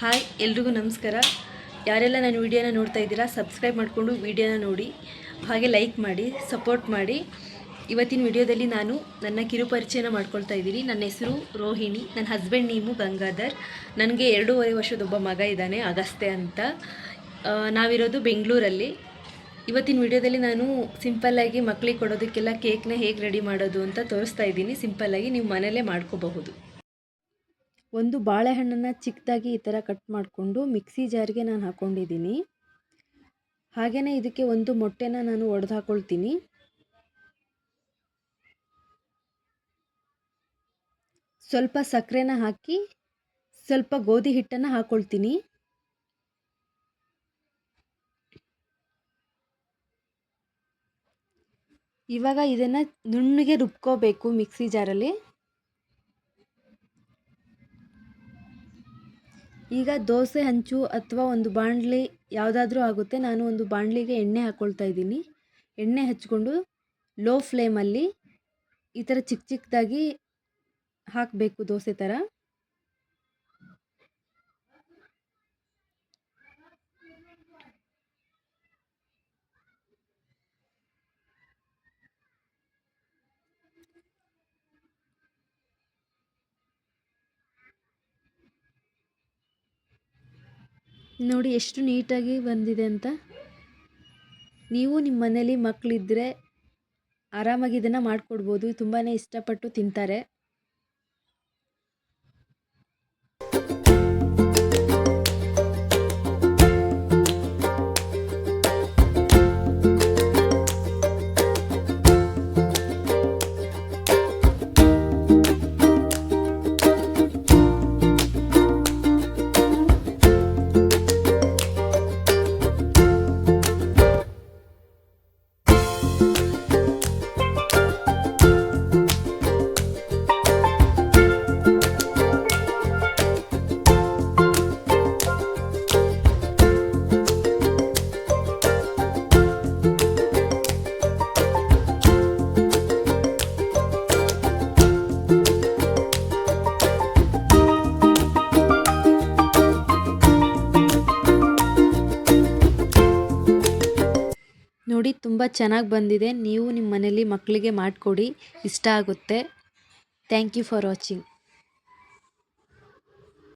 Hi ಎಲ್ರಿಗೂ ನಮಸ್ಕಾರ. ಯಾರೆಲ್ಲ ನನ್ನ ವಿಡಿಯೋನ ನೋಡ್ತಾ ಇದ್ದೀರಾ ಸಬ್ಸ್ಕ್ರೈಬ್ ಮಾಡಿಕೊಂಡು ವಿಡಿಯೋನ ನೋಡಿ, ಹಾಗೆ ಲೈಕ್ ಮಾಡಿ ಸಪೋರ್ಟ್ ಮಾಡಿ. ಇವತ್ತಿನ ವಿಡಿಯೋದಲ್ಲಿ ನಾನು ನನ್ನ ಕಿರುಪರಿಚಯನ ಮಾಡ್ಕೊಳ್ತಾ ಇದ್ದೀನಿ. ನನ್ನ ಹೆಸರು ರೋಹಿಣಿ, ನನ್ನ ಹಸ್ಬೆಂಡ್ ನೇಮು ಗಂಗಾಧರ್. ನನಗೆ 2.5 ವರ್ಷದೊಬ್ಬ ಮಗ ಇದ್ದಾನೆ, ಅಗಸ್ತ್ಯ ಅಂತ. ನಾವಿರೋದು ಬೆಂಗಳೂರಲ್ಲಿ. ಇವತ್ತಿನ ವಿಡಿಯೋದಲ್ಲಿ ನಾನು ಸಿಂಪಲ್ಲಾಗಿ ಮಕ್ಕಳಿಗೆ ಕೊಡೋದಕ್ಕೆಲ್ಲ ಕೇಕ್ನ ಹೇಗೆ ರೆಡಿ ಮಾಡೋದು ಅಂತ ತೋರಿಸ್ತಾ ಇದ್ದೀನಿ. ಸಿಂಪಲ್ಲಾಗಿ ನೀವು ಮನೆಯಲ್ಲೇ ಮಾಡ್ಕೋಬಹುದು. ಒಂದು ಬಾಳೆಹಣ್ಣನ್ನು ಚಿಕ್ಕದಾಗಿ ಈ ಥರ ಕಟ್ ಮಾಡಿಕೊಂಡು ಮಿಕ್ಸಿ ಜಾರ್ಗೆ ನಾನು ಹಾಕ್ಕೊಂಡಿದ್ದೀನಿ. ಹಾಗೆಯೇ ಇದಕ್ಕೆ ಒಂದು ಮೊಟ್ಟೆನ ನಾನು ಒಡೆದು ಹಾಕ್ಕೊಳ್ತೀನಿ. ಸ್ವಲ್ಪ ಸಕ್ಕರೆನ ಹಾಕಿ ಸ್ವಲ್ಪ ಗೋಧಿ ಹಿಟ್ಟನ್ನು ಹಾಕ್ಕೊಳ್ತೀನಿ. ಇವಾಗ ಇದನ್ನು ನುಣ್ಣಗೆ ರುಬ್ಕೋಬೇಕು ಮಿಕ್ಸಿ ಜಾರಲ್ಲಿ. ಈಗ ದೋಸೆ ಹಂಚು ಅಥವಾ ಒಂದು ಬಾಣಲಿ ಯಾವುದಾದ್ರೂ ಆಗುತ್ತೆ. ನಾನು ಒಂದು ಬಾಣಲಿಗೆ ಎಣ್ಣೆ ಹಾಕ್ಕೊಳ್ತಾ ಇದ್ದೀನಿ. ಎಣ್ಣೆ ಹಚ್ಕೊಂಡು ಲೋ ಫ್ಲೇಮಲ್ಲಿ ಈ ಥರ ಚಿಕ್ಕ ಚಿಕ್ಕದಾಗಿ ಹಾಕಬೇಕು, ದೋಸೆ ಥರ. ನೋಡಿ ಎಷ್ಟು ನೀಟಾಗಿ ಬಂದಿದೆ ಅಂತ. ನೀವು ನಿಮ್ಮ ಮನೇಲಿ ಮಕ್ಕಳಿದ್ದರೆ ಆರಾಮಾಗಿ ಇದನ್ನು ಮಾಡಿಕೊಡ್ಬೋದು. ತುಂಬಾ ಇಷ್ಟಪಟ್ಟು ತಿಂತಾರೆ. ನೋಡಿ ತುಂಬ ಚೆನ್ನಾಗಿ ಬಂದಿದೆ. ನೀವು ನಿಮ್ಮ ಮನೇಲಿ ಮಕ್ಕಳಿಗೆ ಮಾಡಿಕೊಡಿ, ಇಷ್ಟ ಆಗುತ್ತೆ. Thank you for watching.